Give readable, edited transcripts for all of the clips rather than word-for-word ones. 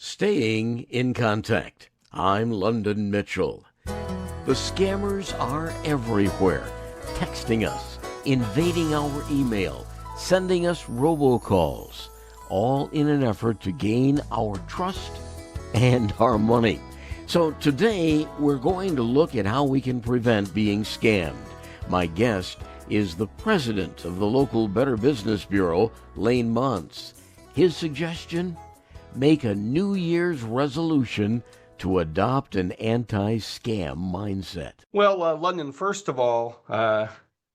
Staying in contact. I'm London Mitchell. The scammers are everywhere, texting us, invading our email, sending us robocalls, all in an effort to gain our trust and our money. So today, we're going to look at how we can prevent being scammed. My guest is the president of the local Better Business Bureau, Lane Montz. His suggestion? Make a New Year's resolution to adopt an anti-scam mindset. Well, London, first of all,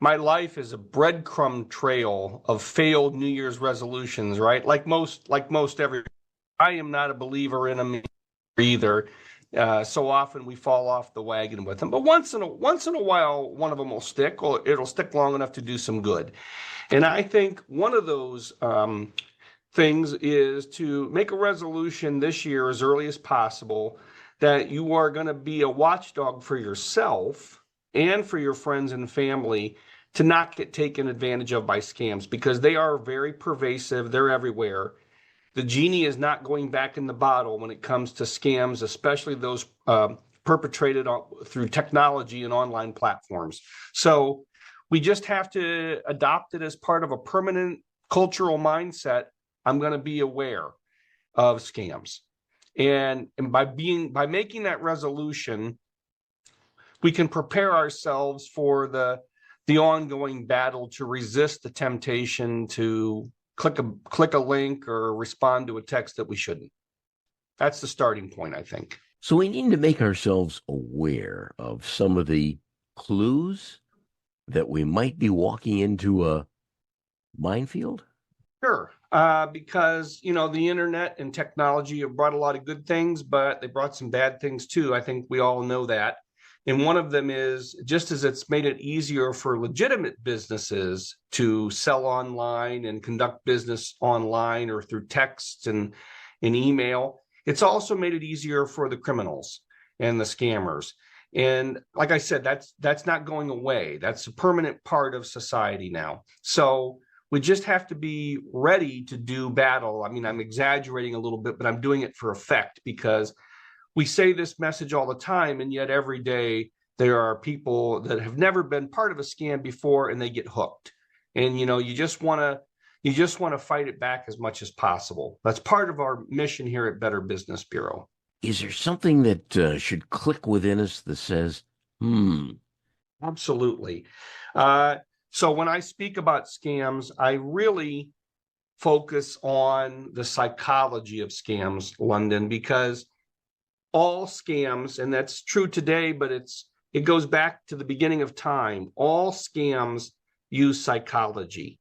my life is a breadcrumb trail of failed New Year's resolutions, right? Like most everybody. I am not a believer in them either. So often we fall off the wagon with them. But once in a while, one of them will stick, or it'll stick long enough to do some good. And I think one of those things is to make a resolution this year as early as possible that you are going to be a watchdog for yourself and for your friends and family to not get taken advantage of by scams, because they are very pervasive. They're everywhere. The genie is not going back in the bottle when it comes to scams, especially those perpetrated through technology and online platforms. So we just have to adopt it as part of a permanent cultural mindset. I'm going to be aware of scams. And by making that resolution, we can prepare ourselves for the ongoing battle to resist the temptation to click a link or respond to a text that we shouldn't. That's the starting point, I think. So we need to make ourselves aware of some of the clues that we might be walking into a minefield? Sure. Because, the internet and technology have brought a lot of good things, but they brought some bad things too. I think we all know that. And one of them is, just as it's made it easier for legitimate businesses to sell online and conduct business online or through text and email, it's also made it easier for the criminals and the scammers. And like I said, that's not going away. That's a permanent part of society now. So we just have to be ready to do battle. I mean, I'm exaggerating a little bit, but I'm doing it for effect, because we say this message all the time, and yet every day there are people that have never been part of a scam before and they get hooked. And you just want to fight it back as much as possible. That's part of our mission here at Better Business Bureau. Is there something that should click within us that says, Absolutely. So when I speak about scams, I really focus on the psychology of scams, London, because all scams, and that's true today, but it goes back to the beginning of time. All scams use psychology.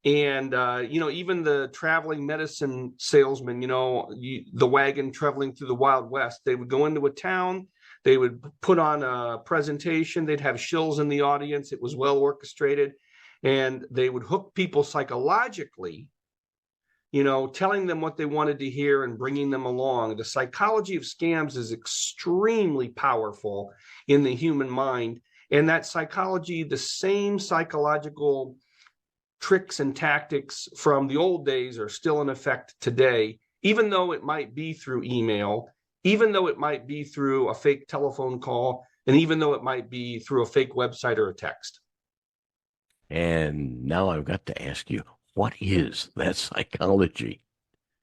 And, even the traveling medicine salesman, the wagon traveling through the Wild West, they would go into a town, they would put on a presentation, they'd have shills in the audience. It was well orchestrated, and they would hook people psychologically, telling them what they wanted to hear and bringing them along. The psychology of scams is extremely powerful in the human mind. And that psychology, the same psychological tricks and tactics from the old days are still in effect today, even though it might be through email, even though it might be through a fake telephone call, and even though it might be through a fake website or a text. And now I've got to ask you, what is that psychology?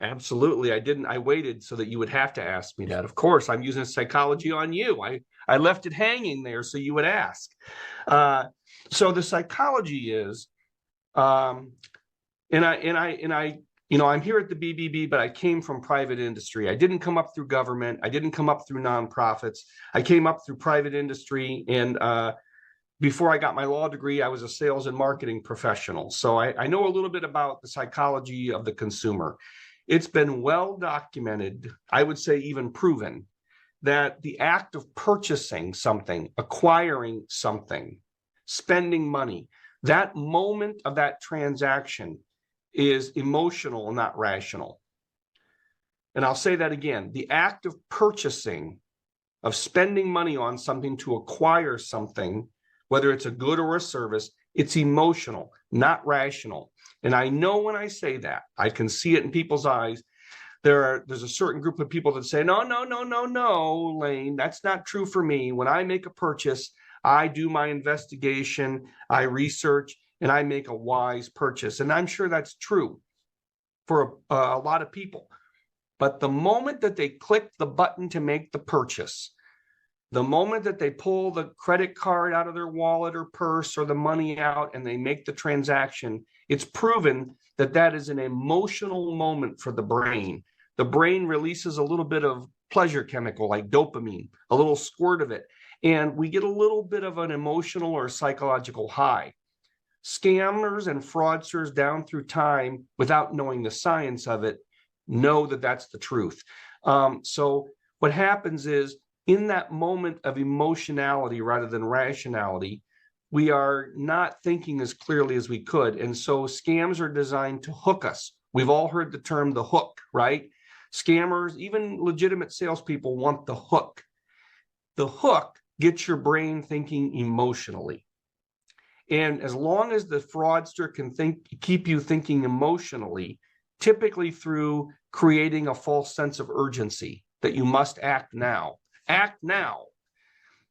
Absolutely. I waited so that you would have to ask me that. Of course, I'm using psychology on you. I left it hanging there so you would ask. So the psychology is, I'm here at the BBB, but I came from private industry. I didn't come up through government. I didn't come up through nonprofits. I came up through private industry. And before I got my law degree, I was a sales and marketing professional. So I know a little bit about the psychology of the consumer. It's been well documented, I would say even proven, that the act of purchasing something, acquiring something, spending money, that moment of that transaction is emotional, not rational. And I'll say that again. The act of purchasing, of spending money on something to acquire something, whether it's a good or a service, it's emotional, not rational. And I know when I say that, I can see it in people's eyes. There's a certain group of people that say, no, no, no, no, no, Lane, that's not true for me. When I make a purchase, I do my investigation, I research, and I make a wise purchase. And I'm sure that's true for a lot of people. But the moment that they click the button to make the purchase, the moment that they pull the credit card out of their wallet or purse or the money out and they make the transaction, it's proven that that is an emotional moment for the brain. The brain releases a little bit of pleasure chemical like dopamine, a little squirt of it, and we get a little bit of an emotional or psychological high. Scammers and fraudsters down through time, without knowing the science of it, know that that's the truth. So what happens is, in that moment of emotionality rather than rationality, we are not thinking as clearly as we could. And so scams are designed to hook us. We've all heard the term the hook, right? Scammers, even legitimate salespeople, want the hook. The hook gets your brain thinking emotionally. And as long as the fraudster can keep you thinking emotionally, typically through creating a false sense of urgency that you must act now. Act now.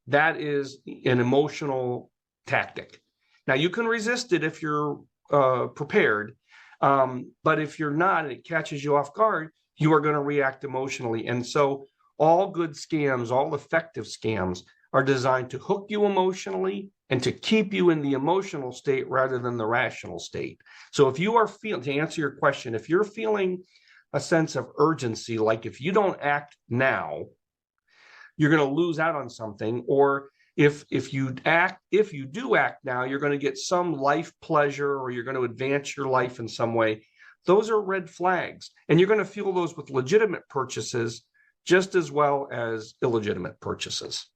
That is an emotional tactic. Now, you can resist it if you're prepared, but if you're not and it catches you off guard, you are going to react emotionally. And so all good scams, all effective scams are designed to hook you emotionally and to keep you in the emotional state rather than the rational state. So if you are feeling, to answer your question, if you're feeling a sense of urgency, like if you don't act now, you're going to lose out on something, or if you do act now, you're going to get some life pleasure or you're going to advance your life in some way. Those are red flags, and you're going to feel those with legitimate purchases just as well as illegitimate purchases.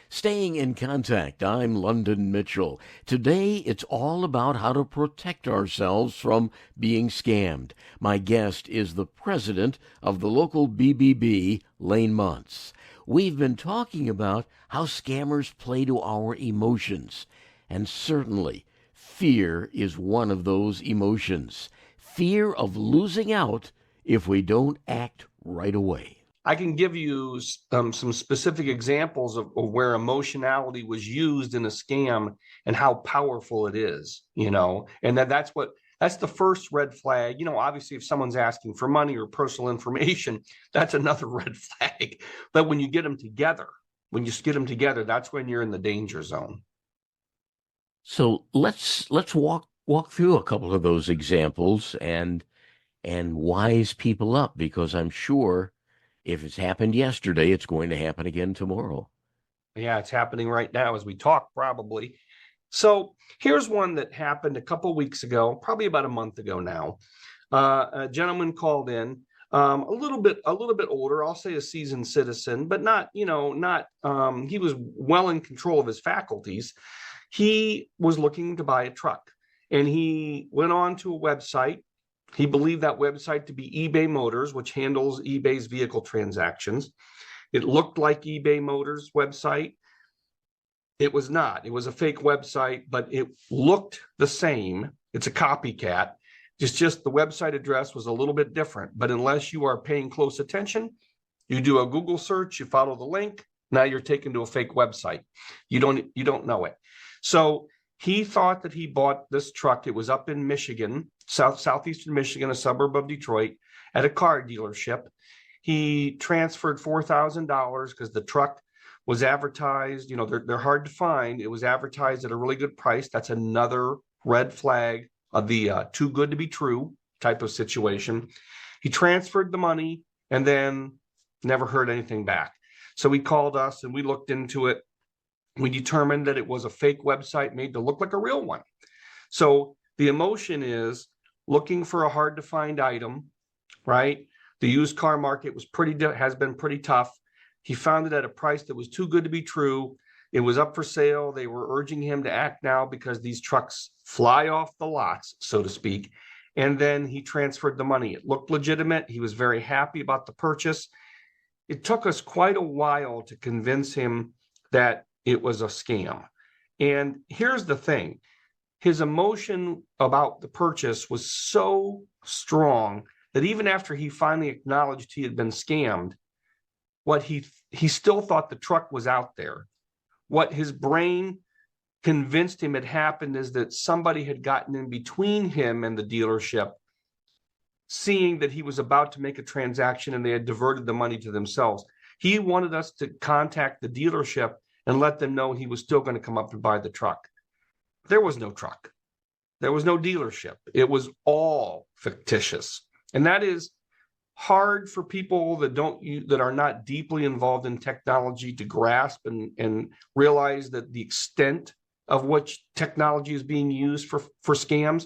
Staying in contact, I'm London Mitchell. Today, it's all about how to protect ourselves from being scammed. My guest is the president of the local BBB, Lane Montz. We've been talking about how scammers play to our emotions, and certainly fear is one of those emotions. Fear of losing out if we don't act right away. I can give you some specific examples of where emotionality was used in a scam and how powerful it is, and that's the first red flag. Obviously, if someone's asking for money or personal information, that's another red flag. But when you get them together, that's when you're in the danger zone. So let's walk through a couple of those examples and wise people up, because I'm sure if it's happened yesterday, it's going to happen again tomorrow. Yeah, it's happening right now as we talk, probably. So here's one that happened a couple of weeks ago, probably about a month ago now. A gentleman called in, a little bit older, I'll say a seasoned citizen, but not, he was well in control of his faculties. He was looking to buy a truck, and he went on to a website. He believed that website to be eBay Motors, which handles eBay's vehicle transactions. It looked like eBay Motors' website. It was not. It was a fake website, but it looked the same. It's a copycat. It's just the website address was a little bit different. But unless you are paying close attention, you do a Google search, you follow the link, now you're taken to a fake website. You don't know it. So he thought that he bought this truck. It was up in Michigan, southeastern Michigan, a suburb of Detroit, at a car dealership. He transferred $4,000 because the truck was advertised. They're hard to find. It was advertised at a really good price. That's another red flag of the too good to be true type of situation. He transferred the money and then never heard anything back. So he called us and we looked into it. We determined that it was a fake website made to look like a real one. So the emotion is looking for a hard to find item, right? The used car market has been pretty tough. He found it at a price that was too good to be true. It was up for sale. They were urging him to act now because these trucks fly off the lots, so to speak. And then he transferred the money. It looked legitimate. He was very happy about the purchase. It took us quite a while to convince him that it was a scam. And here's the thing. His emotion about the purchase was so strong that even after he finally acknowledged he had been scammed, what he still thought the truck was out there. What his brain convinced him had happened is that somebody had gotten in between him and the dealership, seeing that he was about to make a transaction and they had diverted the money to themselves. He wanted us to contact the dealership and let them know he was still going to come up and buy the truck. There was no truck. There was no dealership. It was all fictitious. And that is hard for people that are not deeply involved in technology to grasp and realize that the extent of which technology is being used for scams.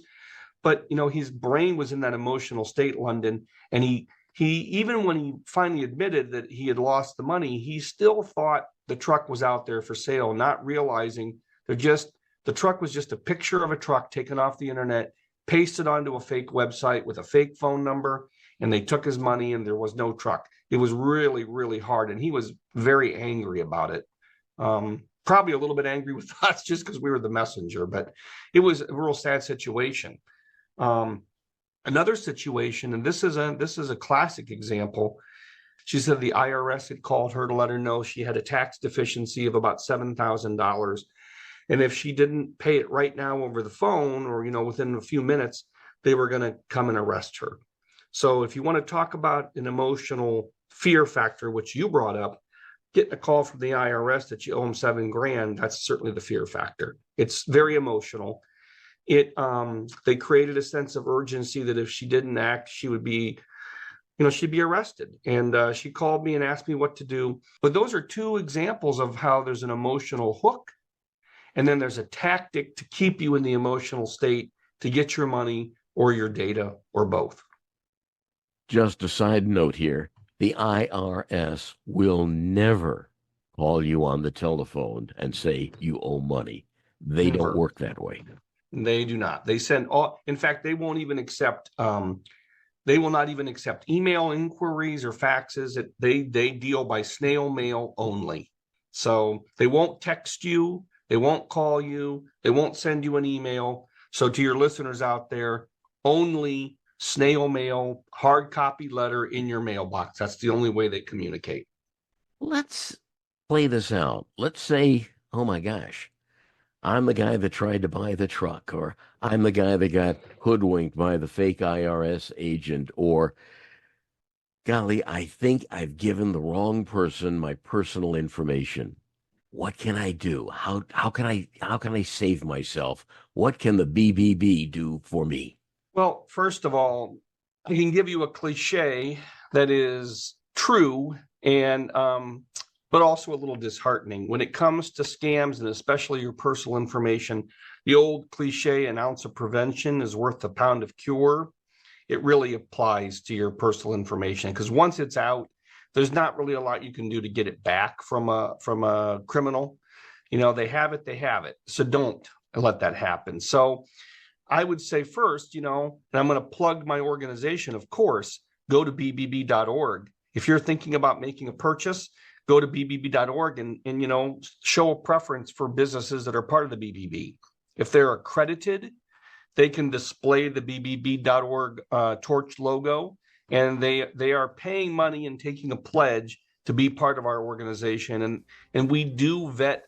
But his brain was in that emotional state, London, and he even when he finally admitted that he had lost the money, he still thought the truck was out there for sale, not realizing the truck was just a picture of a truck taken off the internet, pasted onto a fake website with a fake phone number, and they took his money and there was no truck. It was really, really hard, and he was very angry about it. Probably a little bit angry with us just because we were the messenger, but it was a real sad situation. Another situation, and this is a classic example. She said the IRS had called her to let her know she had a tax deficiency of about $7,000. And if she didn't pay it right now over the phone or, within a few minutes, they were going to come and arrest her. So if you want to talk about an emotional fear factor, which you brought up, getting a call from the IRS that you owe them $7,000, that's certainly the fear factor. It's very emotional. They created a sense of urgency that if she didn't act, she would be, she'd be arrested. And she called me and asked me what to do. But those are two examples of how there's an emotional hook. And then there's a tactic to keep you in the emotional state to get your money or your data or both. Just a side note here, the IRS will never call you on the telephone and say you owe money. They don't work that way. They do not. They send all. In fact, they won't even accept. They will not even accept email inquiries or faxes. They deal by snail mail only. So they won't text you. They won't call you. They won't send you an email. So to your listeners out there, only snail mail, hard copy letter in your mailbox. That's the only way they communicate. Let's play this out. Let's say, oh my gosh, I'm the guy that tried to buy the truck, or I'm the guy that got hoodwinked by the fake IRS agent, or golly, I think I've given the wrong person my personal information. What can I do? How can I save myself? What can the BBB do for me? Well, first of all, I can give you a cliche that is true and but also a little disheartening. When it comes to scams and especially your personal information, the old cliche, an ounce of prevention is worth a pound of cure. It really applies to your personal information because once it's out, there's not really a lot you can do to get it back from a criminal. They have it. So don't let that happen. So I would say first, and I'm going to plug my organization, of course, go to bbb.org. If you're thinking about making a purchase, go to bbb.org and show a preference for businesses that are part of the BBB. If they're accredited, they can display the bbb.org torch logo, and they are paying money and taking a pledge to be part of our organization. And we do vet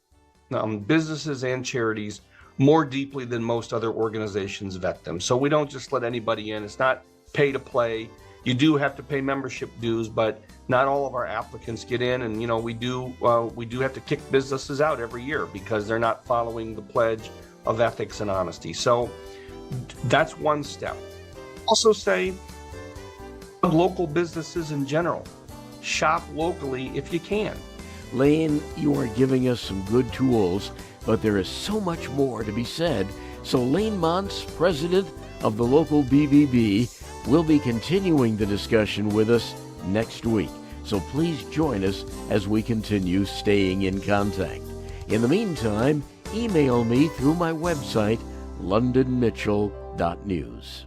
businesses and charities more deeply than most other organizations vet them. So we don't just let anybody in. It's not pay to play. You do have to pay membership dues, but not all of our applicants get in. And we do have to kick businesses out every year because they're not following the pledge of ethics and honesty. So that's one step. Also say local businesses in general. Shop locally if you can. Lane, you are giving us some good tools, but there is so much more to be said. So Lane Montz, president of the local BBB, will be continuing the discussion with us next week. So please join us as we continue staying in contact. In the meantime, email me through my website, londonmitchell.news.